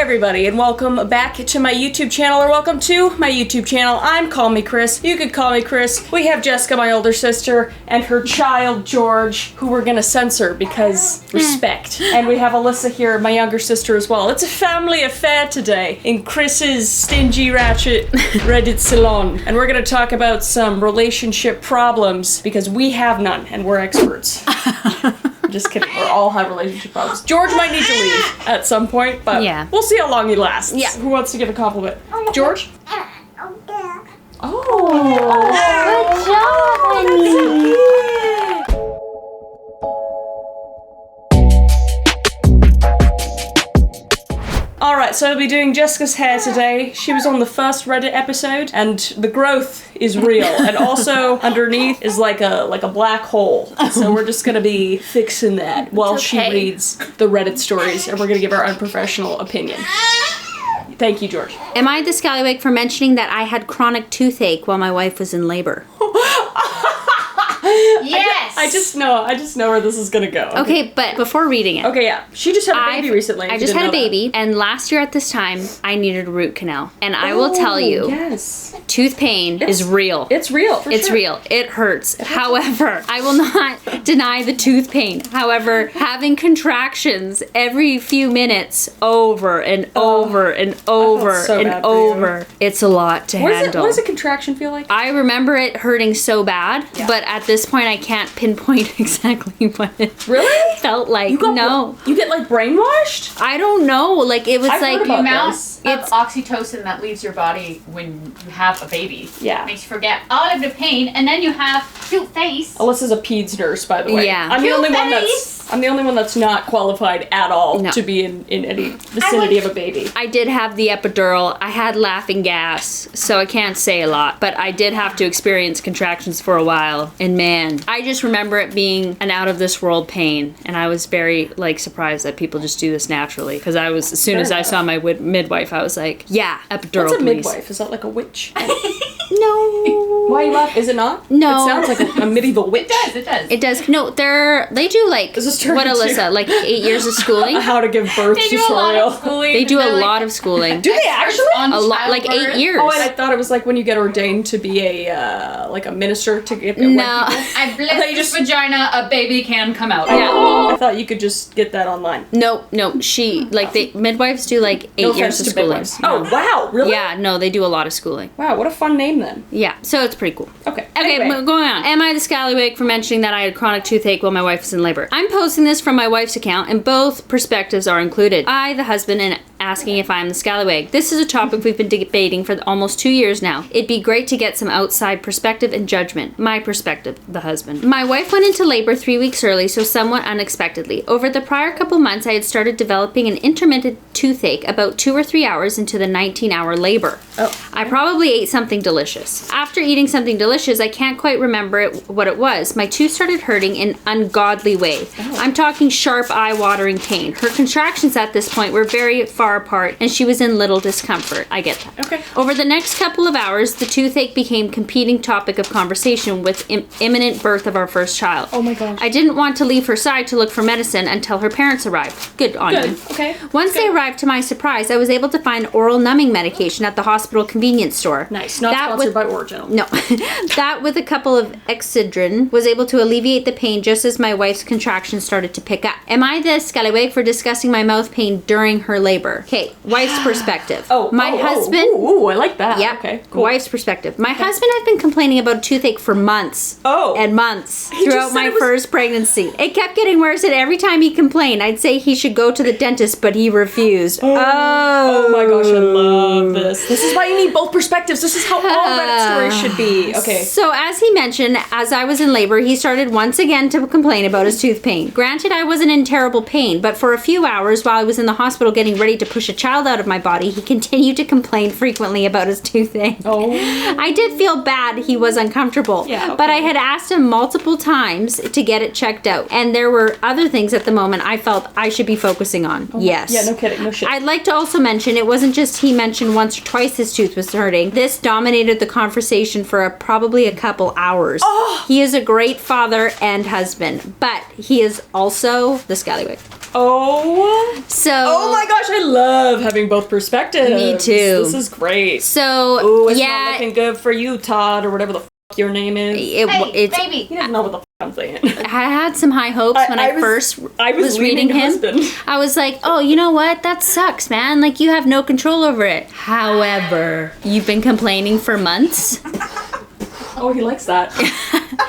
everybody, and welcome back to my YouTube channel, or welcome to my YouTube channel. I'm Call Me Chris. You could call me Chris. We have Jessica, my older sister, and her child, George, who we're gonna censor because respect. And we have Alyssa here, my younger sister as well. It's a family affair today in Chris's stingy ratchet Reddit salon. And we're gonna talk about some relationship problems because we have none, and we're experts. Just kidding. We all have relationship problems. George might need to leave at some point, but we'll see how long he lasts. Yeah. Who wants to give a compliment? George? Oh, good job, honey. Alright, so I'll be doing Jessica's hair today. She was on the first Reddit episode, and the growth is real. And also, underneath is like a black hole. So we're just gonna be fixing that while she reads the Reddit stories, and we're gonna give our unprofessional opinion. Thank you, George. Am I the scallywag for mentioning that I had chronic toothache while my wife was in labor? Yes! I just know where this is gonna go. Okay, but before reading it. Okay, yeah. She just had a baby recently. I just had a baby, and last year at this time, I needed a root canal. And I will tell you, tooth pain is real. It's real, It's real. It hurts. However, I will not deny the tooth pain. However, having contractions every few minutes over and over and over and over, it's a lot to handle. What does a contraction feel like? I remember it hurting so bad, but at this point I can't pinpoint exactly what it felt like. You get like brainwashed? I don't know. Like it was like the amount of oxytocin that leaves your body when you have a baby. Yeah. Makes you forget all of the pain, and then you have cute face. Alyssa's a peds nurse, by the way. Yeah. I'm the only one that's not qualified at all to be in any vicinity of a baby. I did have the epidural. I had laughing gas, so I can't say a lot, but I did have to experience contractions for a while. And man, I just remember it being an out of this world pain, and I was very surprised that people just do this naturally. Because as soon as I saw my midwife, I was like, yeah, epidural. What's a midwife? Is that like a witch? No. Why you laugh? Is it not? No. It sounds like a medieval witch. It does. No, they do like what, Alyssa? Like 8 years of schooling? How to give birth tutorial. They do a lot of schooling. Do they actually? A lot, like 8 years. Oh, and I thought it was like when you get ordained to be a minister to give. No, I bless this vagina, a baby can come out. Yeah. I thought you could just get that online. No. Midwives do like 8 years of schooling. Oh wow, really? Yeah, no, they do a lot of schooling. Wow, what a fun name then. Yeah, so it's pretty cool. Okay. Okay, anyway. going on. Am I the scallywag for mentioning that I had chronic toothache while my wife was in labor? I'm posting this from my wife's account, and both perspectives are included. I, the husband, and asking if I'm the scallywag. This is a topic we've been debating for almost 2 years now. It'd be great to get some outside perspective and judgment. My perspective, the husband. My wife went into labor 3 weeks early, so somewhat unexpectedly. Over the prior couple months, I had started developing an intermittent toothache about 2 or 3 hours into the 19-hour labor. I probably ate something delicious. After eating something delicious, I can't quite remember what it was. My tooth started hurting in an ungodly way. I'm talking sharp, eye-watering pain. Her contractions at this point were very far apart, and she was in little discomfort. I get that. Okay. Over the next couple of hours, the toothache became competing topic of conversation with imminent birth of our first child. Oh my gosh. I didn't want to leave her side to look for medicine until her parents arrived. Good on you. Okay. Once they arrived, to my surprise, I was able to find oral numbing medication at the hospital convenience store. Nice. Not sponsored by Origin. No. That with a couple of Excedrin was able to alleviate the pain just as my wife's contractions started to pick up. Am I the scallywag for discussing my mouth pain during her labor? Okay, wife's perspective. My husband. Ooh, I like that. Yeah. Okay, cool. Wife's perspective. My husband had been complaining about a toothache for months. And months throughout my first pregnancy. It kept getting worse, and every time he complained, I'd say he should go to the dentist, but he refused. Oh my gosh, I love this. This is why you need both perspectives. This is how all Reddit stories should be. Okay. So as he mentioned, as I was in labor, he started once again to complain about his tooth pain. Granted, I wasn't in terrible pain, but for a few hours while I was in the hospital getting ready to push a child out of my body, he continued to complain frequently about his toothache. I did feel bad he was uncomfortable, but I had asked him multiple times to get it checked out, and there were other things at the moment I felt I should be focusing on. Yes. Yeah, no kidding, no shit. I'd like to also mention, it wasn't just he mentioned once or twice his tooth was hurting. This dominated the conversation for probably a couple hours. He is a great father and husband, but he is also the scallywag. Oh. So. Oh my gosh, I love having both perspectives. Me too. This is great. So, Ooh, it's yeah. not looking good for you, Todd, or whatever the f*** your name is. It's baby. He doesn't know what the f*** I'm saying. I had some high hopes when I first was reading him. Husband. I was like, oh, you know what? That sucks, man. Like, you have no control over it. However, you've been complaining for months. Oh, he likes that.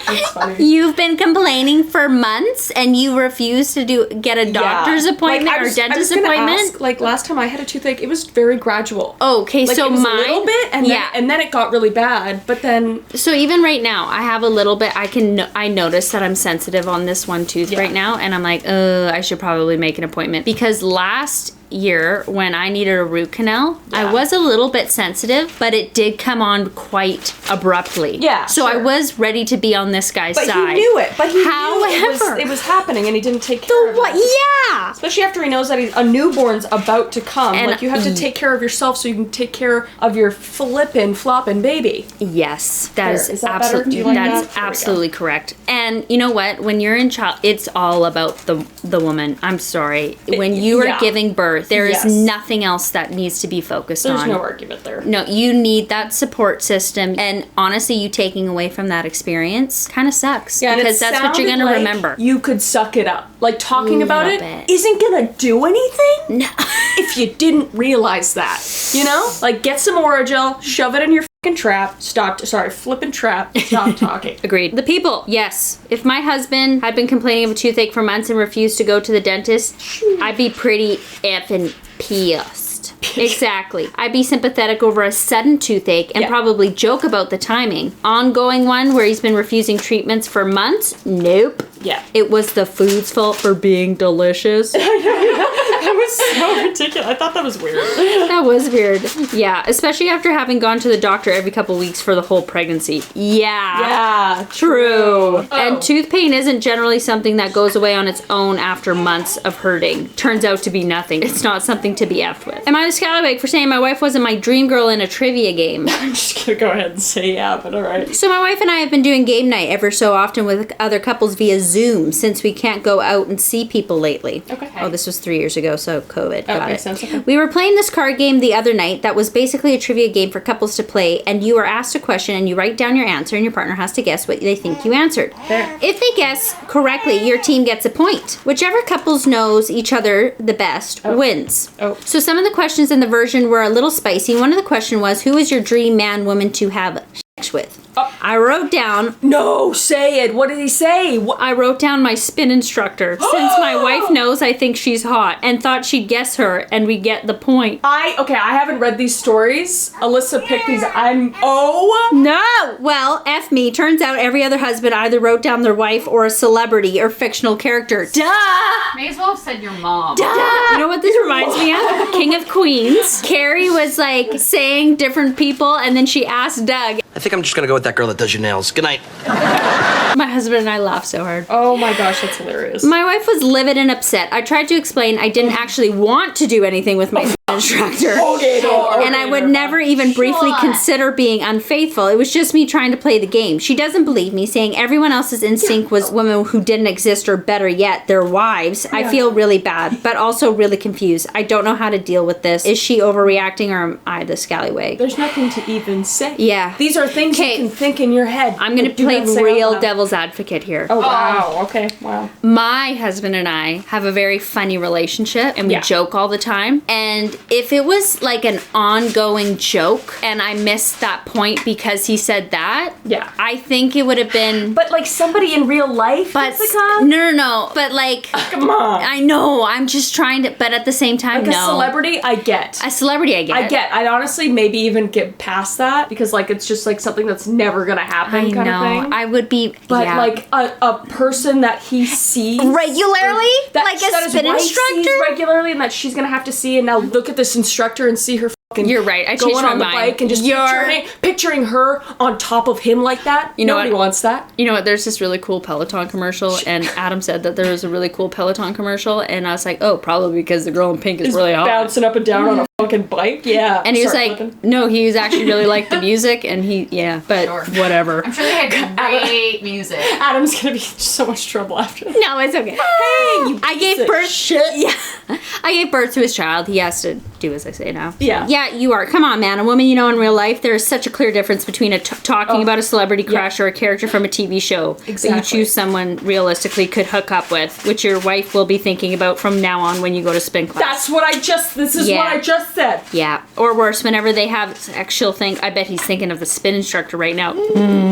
That's funny. You've been complaining for months and you refuse to get a doctor's appointment Like, or dentist I was gonna appointment? ask, like, last time I had a toothache, it was very gradual. Okay, Like, so it was mine. a little bit, and then it got really bad. But then, So even right now, I have a little bit. I notice that I'm sensitive on this one tooth right now, and I'm like, I should probably make an appointment because last year when I needed a root canal, I was a little bit sensitive, but it did come on quite abruptly. Yeah, so I sure. was ready to be on this guy's but side. he knew it. But he knew However, it was happening, and he didn't take care of it. what? Yeah. Especially after he knows that a newborn's about to come. And like, you have to take care of yourself so you can take care of your floppin' baby. Yes, that There. is Is that better? Do you like that's that? There we go. absolutely correct. And you know what? When you're in child, it's all about the woman. I'm sorry. When you are yeah. giving birth, there is Yes. nothing else that needs to be focused There's on. no argument there. No, you need that support system. And honestly, you taking away from that experience kind of sucks. Yeah, and it because that's what you're going to sounded like remember. You could suck it up. Like, talking about it Little bit. isn't gonna do anything No. if you didn't realize that. You know? Like, get some Orajel, shove it in your fucking trap, flippin' trap, stop talking. Agreed. The people, yes. If my husband had been complaining of a toothache for months and refused to go to the dentist, I'd be pretty effing pissed. Exactly. I'd be sympathetic over a sudden toothache and Yeah. probably joke about the timing. Ongoing one where he's been refusing treatments for months? Nope. Yeah. It was the food's fault for being delicious. That was so ridiculous. I thought that was weird. That was weird. Yeah, especially after having gone to the doctor every couple weeks for the whole pregnancy. Yeah. True. Oh. And tooth pain isn't generally something that goes away on its own after months of hurting. Turns out to be nothing. It's not something to be effed with. Am I the scallywag for saying my wife wasn't my dream girl in a trivia game? I'm just gonna go ahead and say yeah, but alright. So my wife and I have been doing game night ever so often with other couples via Zoom since we can't go out and see people lately. Okay. Oh, this was 3 years ago, so COVID. Got makes it. sense, okay. We were playing this card game the other night that was basically a trivia game for couples to play, and you are asked a question and you write down your answer and your partner has to guess what they think you answered. Fair. If they guess correctly, your team gets a point. Whichever couples knows each other the best wins. Oh. So some of the questions in the version were a little spicy. One of the question was, who is your dream man, woman to have sex with? Oh. I wrote down No, say it. What did he say? I wrote down my spin instructor since my wife knows I think she's hot and thought she'd guess her and we get the point. I haven't read these stories. Alyssa picked these. No! Well, F me. Turns out every other husband either wrote down their wife or a celebrity or fictional character. Duh! May as well have said your mom. You know what this reminds me of? King of Queens. Carrie was like saying different people and then she asked Doug. I think I'm just gonna go with that girl that does your nails. Good night. My husband and I laughed so hard. Oh my gosh, that's hilarious. My wife was livid and upset. I tried to explain I didn't actually want to do anything with my instructor. And I would never even briefly consider being unfaithful. It was just me trying to play the game. She doesn't believe me, saying everyone else's instinct was women who didn't exist, or better yet, their wives. I feel really bad, but also really confused. I don't know how to deal with this. Is she overreacting, or am I the scallywag? There's nothing to even say. Yeah. These are things you can think in your head. I'm going to Do play not say out real loud. devil's advocate here. Oh, wow. Okay, wow. My husband and I have a very funny relationship and we Yeah. joke all the time. And if it was like an ongoing joke and I missed that point because he said that, Yeah. I think it would have been. But like somebody in real life, But Jessica? no. But like, Come on. I know, I'm just trying to, but at the same time, Like no. a celebrity, I get. A celebrity, I get. I'd honestly maybe even get past that because like it's just like something that's never gonna happen I kind know. of thing. I would be, But yeah. like a person that he sees Regularly? Like a that his spin wife instructor? sees regularly, and that she's gonna have to see, and now look at this instructor and see her fucking You're right. I changed going my on the mind. bike and just picturing her on top of him like that. You know Nobody what? wants that. You know what? There's this really cool Peloton commercial, and Adam said that there was a really cool Peloton commercial, and I was like, oh, probably because the girl in pink is really hot. Bouncing up and down on a fucking bike. Yeah. And he was Start like, flipping. no, he was actually really liked the music, and but Sure. whatever. I'm sure they had great music. Adam's gonna be in so much trouble after this. No, it's okay. Hey, you I piece gave of birth. shit. Yeah, I gave birth to his child. He has to do as I say now. Yeah. Yeah, you are. Come on, man. A woman you know in real life. There is such a clear difference between talking about a celebrity crush or a character from a TV show that you Exactly. choose someone realistically could hook up with, which your wife will be thinking about from now on when you go to spin class. That's what this is Yeah. what I just said. Yeah. Or worse, whenever they have sex, she'll think, I bet he's thinking of the spin instructor right now.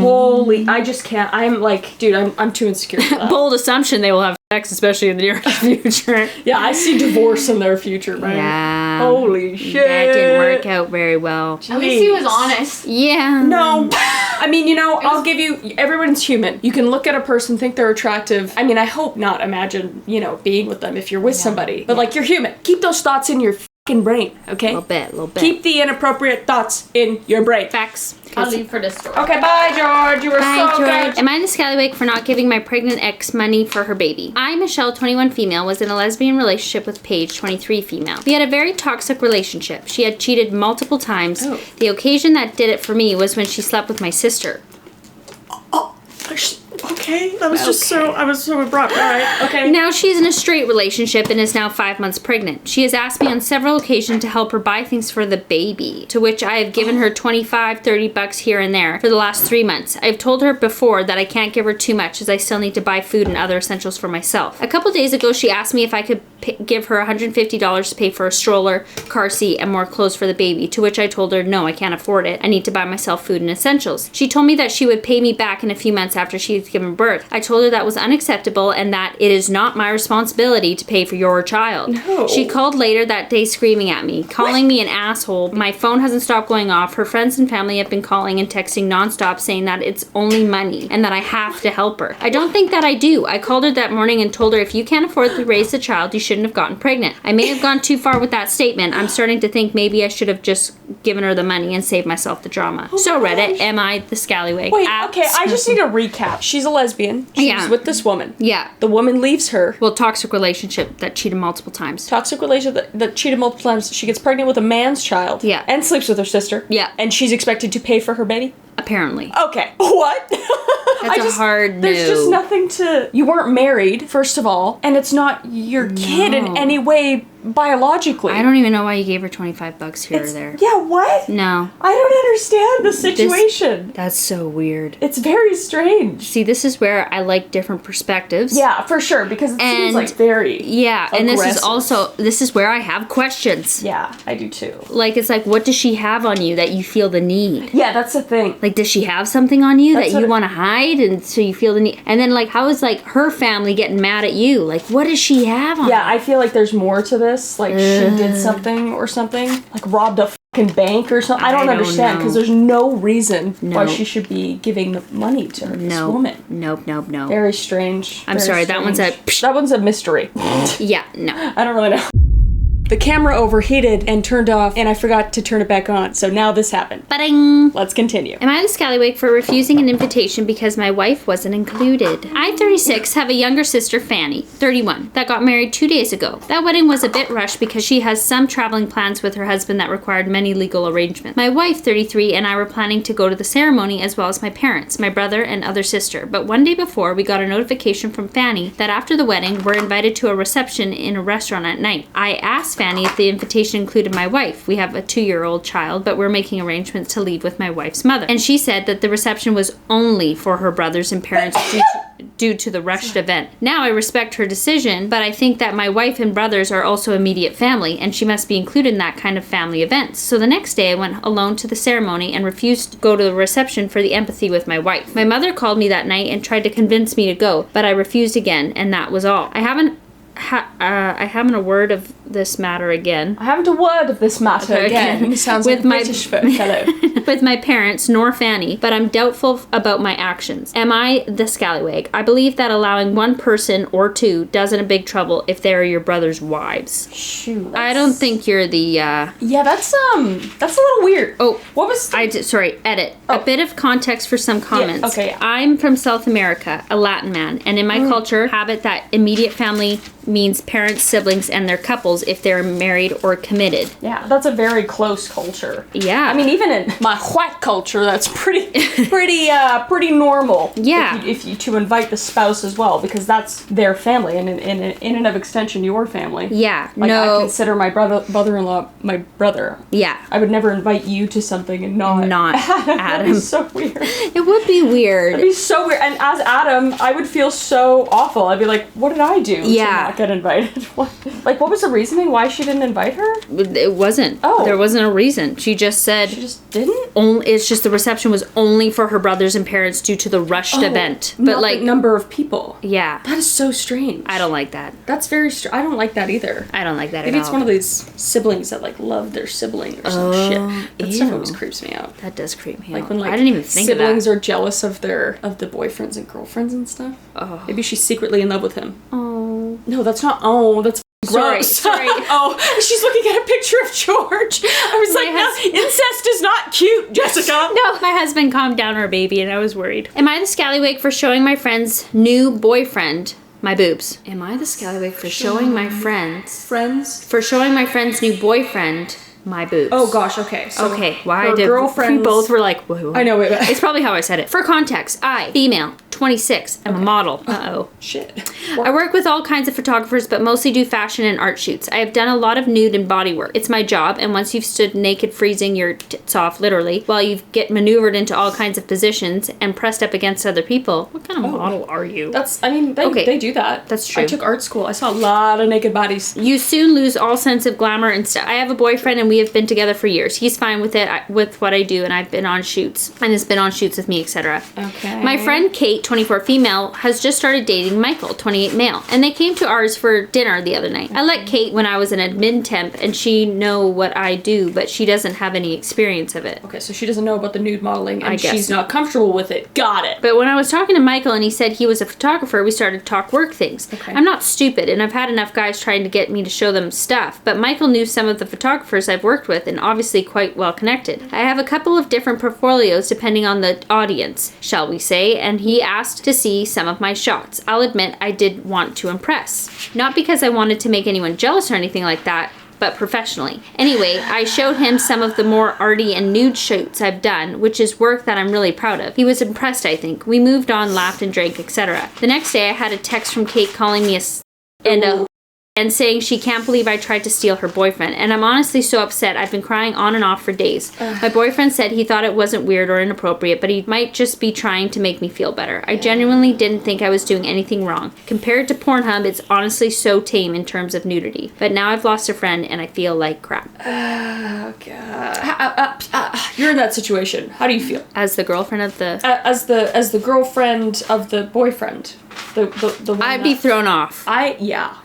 Holy, I just can't. I'm like, dude, I'm too insecure for that. Bold assumption they will have sex, especially in the near future. Yeah, I see divorce in their future, right? Yeah. Holy shit. That didn't work out very well. At least he was Jeez. honest. Yeah. No. I mean, I'll give you, everyone's human. You can look at a person, think they're attractive. I mean, I hope not imagine, being with them if you're with somebody. But like, you're human. Keep those thoughts in your fucking brain, okay? A little bit. Keep the inappropriate thoughts in your brain. Facts. I'll leave for this story. Okay, bye, George. You were Bye, so George. good. Am I the scallywag for not giving my pregnant ex money for her baby? I, Michelle, 21 female, was in a lesbian relationship with Paige, 23 female. We had a very toxic relationship. She had cheated multiple times. Oh. The occasion that did it for me was when she slept with my sister. Okay, that was just I was so abrupt. All right, okay. Now she's in a straight relationship and is now 5 months pregnant. She has asked me on several occasions to help her buy things for the baby, to which I have given her 25, 30 bucks here and there for the last 3 months. I've told her before that I can't give her too much as I still need to buy food and other essentials for myself. A couple days ago, she asked me if I could give her $150 to pay for a stroller, car seat, and more clothes for the baby, to which I told her no, I can't afford it. I need to buy myself food and essentials. She told me that she would pay me back in a few months after she had given birth. I told her that was unacceptable and that it is not my responsibility to pay for your child. No. She called later that day screaming at me, calling me an asshole. My phone hasn't stopped going off. Her friends and family have been calling and texting nonstop saying that it's only money and that I have to help her. I don't think that I do. I called her that morning and told her if you can't afford to raise the child, you shouldn't have gotten pregnant. I may have gone too far with that statement. I'm starting to think maybe I should have just given her the money and saved myself the drama. So Reddit, am I the scallywag? Wait, okay, I just need a recap. She's a lesbian. She's Yeah. with this woman. Yeah. The woman leaves her. Well, toxic relationship that cheated multiple times. Toxic relationship that cheated multiple times. She gets pregnant with a man's child. Yeah. And sleeps with her sister. Yeah. And she's expected to pay for her baby? Apparently. Okay. What? That's a hard There's no. just nothing to... You weren't married, first of all, and it's not your kid in any way biologically. I don't even know why you gave her 25 bucks here or It's- there. Yeah, what? No. I don't understand the situation. That's so weird. It's very strange. See, this is where I like different perspectives. Yeah, for sure, because it seems And- like very... Yeah, and aggressive. this is where I have questions. Yeah, I do too. Like, it's like, what does she have on you that you feel the need? Yeah, that's the thing. Like, does she have something on you That's that you what- want to hide, and so you feel the need? And then, like, how is like her family getting mad at you? Like, what does she have on? Yeah, I feel like there's more to this. Like, she did something or something. Like, robbed a fucking bank or something. I don't don't understand, because know. there's no reason why No. she should be giving the money to her, this woman. Nope. Very strange. I'm Very sorry, that one's a- strange. That one's a mystery. Yeah, no. I don't really know. The camera overheated and turned off, and I forgot to turn it back on. So now this happened. Ba-ding! Let's continue. Am I the scallywag for refusing an invitation because my wife wasn't included? I, 36, have a younger sister, Fanny, 31, that got married 2 days ago. That wedding was a bit rushed because she has some traveling plans with her husband that required many legal arrangements. My wife, 33, and I were planning to go to the ceremony as well as my parents, my brother, and other sister. But one day before, we got a notification from Fanny that after the wedding, we're invited to a reception in a restaurant at night. I asked Fanny if the invitation included my wife. We have a 2-year-old child, but we're making arrangements to leave with my wife's mother. And she said that the reception was only for her brothers and parents due to the rushed event. Now I respect her decision, but I think that my wife and brothers are also immediate family, and she must be included in that kind of family events. So the next day I went alone to the ceremony and refused to go to the reception for the empathy with my wife. My mother called me that night and tried to convince me to go, but I refused again, and that was all. I haven't a word of this matter again. I haven't a word of this matter again. Sounds With like my- a British fellow. With my parents nor Fanny, but I'm doubtful about my actions. Am I the scallywag? I believe that allowing one person or two doesn't a big trouble if they are your brother's wives. Shoot. I don't think you're the Yeah, that's a little weird. Oh, What was... sorry, edit. A bit of context for some comments. okay, yeah. I'm from South America, a Latin man, and in my culture, habit that immediate family means parents, siblings, and their couples couples if they're married or committed. Yeah, that's a very close culture. Yeah. I mean, even in my white culture, that's pretty normal. Yeah. If you to invite the spouse as well, because that's their family, and in and of extension, your family. Yeah. Like, no. I consider my brother-in-law my brother. Yeah. I would never invite you to something and not Adam. That'd be so weird. It would be weird. It'd be so weird. And as Adam, I would feel so awful. I'd be like, what did I do to not get invited? What was the reasoning why she didn't invite her? It wasn't. Oh. There wasn't a reason. She just said... She just didn't? It's just the reception was only for her brothers and parents due to the rushed event. But Not like... the number of people. Yeah. That is so strange. I don't like that. That's very I don't like that either. I don't like that Maybe at it's all. one of these siblings that like love their sibling or some shit. That stuff ew. always creeps me out. That does creep me Like out. when like I didn't even think of that. siblings are jealous of the boyfriends and girlfriends and stuff. Oh. Maybe she's secretly in love with him. Oh. No, that's not. Oh, that's gross. Sorry. Oh, she's looking at a picture of George. I was like, no, incest is not cute, Jessica. No, my husband calmed down our baby and I was worried. Am I the scallywag for showing my friend's new boyfriend my boobs? Am I the scallywag for showing my friend's new boyfriend my boobs? Oh gosh. Okay. So Okay, why her did girlfriends? we both were like, whoa. I know. Wait. It's probably how I said it. For context, I, female, 26, I'm a model. Uh-oh. Shit. I work with all kinds of photographers, but mostly do fashion and art shoots. I have done a lot of nude and body work. It's my job, and once you've stood naked freezing your tits off, literally, while you get maneuvered into all kinds of positions and pressed up against other people, what kind of model are you? They do that. That's true. I took art school. I saw a lot of naked bodies. You soon lose all sense of glamour and stuff. I have a boyfriend and we have been together for years. He's fine with it, with what I do, and I've been on shoots and has been on shoots with me, etc. Okay. My friend Kate, 24 female, has just started dating Michael, 28 male, and they came to ours for dinner the other night. I let Kate, when I was an admin temp, and she know what I do, but she doesn't have any experience of it. Okay, so she doesn't know about the nude modeling, and I guess she's not comfortable with it. Got it. But when I was talking to Michael and he said he was a photographer, we started to talk work things. Okay. I'm not stupid, and I've had enough guys trying to get me to show them stuff, but Michael knew some of the photographers I've worked with and obviously quite well connected. I have a couple of different portfolios depending on the audience, shall we say, and he asked to see some of my shots. I'll admit I did want to impress. Not because I wanted to make anyone jealous or anything like that, but professionally. Anyway, I showed him some of the more arty and nude shoots I've done, which is work that I'm really proud of. He was impressed, I think. We moved on, laughed and drank, etc. The next day I had a text from Kate calling me and saying she can't believe I tried to steal her boyfriend. And I'm honestly so upset. I've been crying on and off for days. My boyfriend said he thought it wasn't weird or inappropriate, but he might just be trying to make me feel better. I genuinely didn't think I was doing anything wrong. Compared to Pornhub, it's honestly so tame in terms of nudity. But now I've lost a friend and I feel like crap. Oh god. You're in that situation. How do you feel? As the girlfriend of the... As the girlfriend of the boyfriend. The one I'd be thrown off.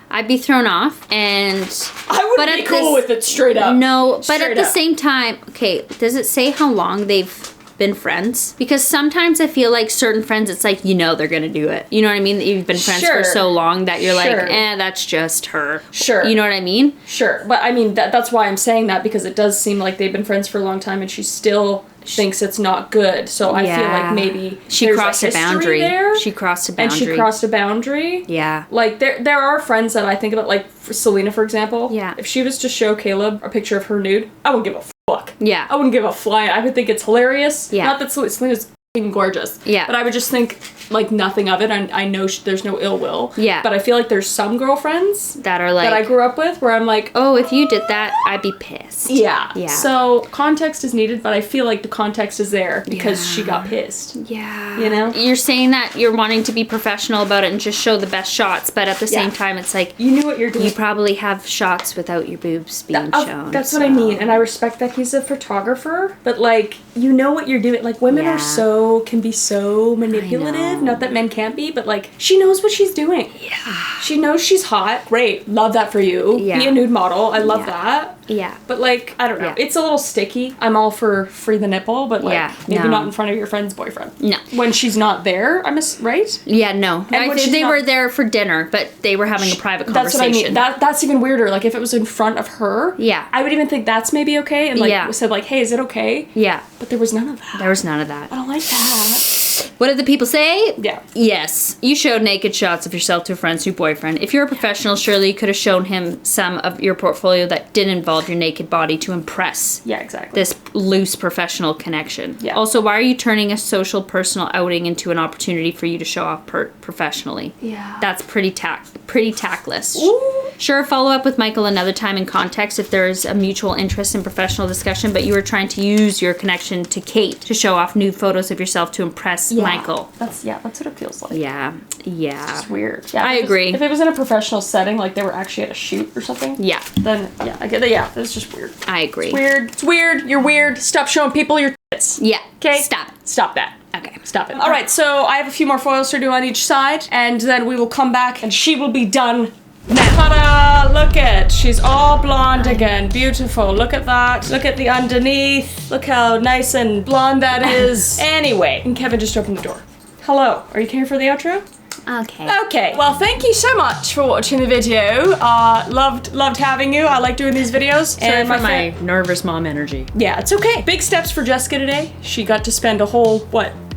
I'd be thrown off, and I wouldn't be cool with it straight up. No, but at the Straight up. same time, okay, does it say how long they've been friends? Because sometimes I feel like certain friends, it's like, they're gonna do it. You know what I mean? That you've been friends Sure. for so long that you're Sure. like, that's just her. Sure. You know what I mean? Sure, but I mean that's why I'm saying that, because it does seem like they've been friends for a long time and she still thinks it's not good. So I feel like maybe she there's crossed a boundary. there. She crossed a And boundary. she crossed a boundary. Yeah. Like there are friends that I think about, like for Selena, for example. Yeah. If she was to show Caleb a picture of her nude, I wouldn't give a fuck. Yeah. I wouldn't give a flying. I would think it's hilarious. Yeah. Not that Selena's f***ing gorgeous. Yeah. But I would just think like nothing of it. I know there's no ill will. Yeah. But I feel like there's some girlfriends that are like, that I grew up with where I'm like, oh, if you did that, I'd be pissed. yeah. Yeah. So context is needed, but I feel like the context is there because she got pissed. Yeah. You know? You're saying that you're wanting to be professional about it and just show the best shots, but at the same Yeah. time, it's like, You knew what you're doing. you probably have shots without your boobs being shown. That's what I mean, and I respect that he's a photographer, but like, you know what you're doing. Like, women Yeah. can be so manipulative. know. Not that men can't be, but like, she knows what she's doing. Yeah. She knows she's hot. Great. Love that for you. Yeah. Be a nude model. I love Yeah. that. Yeah. But like, I don't know. Yeah. It's a little sticky. I'm all for free the nipple, but like, Yeah, maybe no. not in front of your friend's boyfriend. No. When she's not there, right? Yeah, no. And when she's They not- were there for dinner, but they were having a private That's what I conversation. mean. That's even weirder. Like, if it was in front of her, Yeah. I would even think that's maybe okay, and like Yeah. said like, hey, is it okay? Yeah. But there was none of that. There was none of that. I don't like that. What did the people say? Yeah. Yes. You showed naked shots of yourself to a friend's new boyfriend. If you're a professional, surely you could have shown him some of your portfolio that didn't involve your naked body to impress Yeah, exactly. this loose professional connection. Yeah. Also, why are you turning a social personal outing into an opportunity for you to show off professionally? Yeah. That's pretty tactless. Ooh. Sure, follow up with Michael another time in context if there's a mutual interest in professional discussion, but you were trying to use your connection to Kate to show off nude photos of yourself to impress Michael. That's what it feels like. Yeah. It's weird. Yeah, I if agree. If it was in a professional setting, like they were actually at a shoot or something. Yeah. Then I get that. Yeah, it's just weird. I agree. Weird. It's weird. You're weird. Stop showing people your tits. Yeah. Okay. Stop. Stop that. Okay. Stop it. All right. So I have a few more foils to do on each side, and then we will come back, and she will be done. Ta-da! Look at, she's all blonde again. Beautiful. Look at that. Look at the underneath. Look how nice and blonde that is. Anyway, and Kevin just opened the door. Hello. Are you here for the outro? Okay. Okay. Well, thank you so much for watching the video. Loved having you. I like doing these videos. Sorry for my nervous mom energy. Yeah, it's okay. Big steps for Jessica today. She got to spend a whole,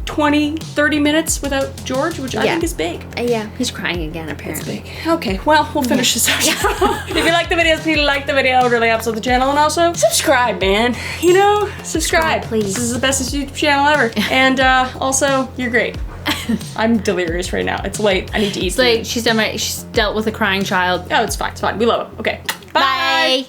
20-30 minutes without George, which I think is big. Yeah, he's crying again, apparently. Okay, well, we'll finish this out. If you like the videos, please like the video. It really helps with the channel. And also, subscribe, man. You know, subscribe. Please. This is the best YouTube channel ever. And also, you're great. I'm delirious right now. It's late. I need to eat. It's like she's dealt with a crying child. Oh, it's fine. It's fine. We love him. Okay. Bye.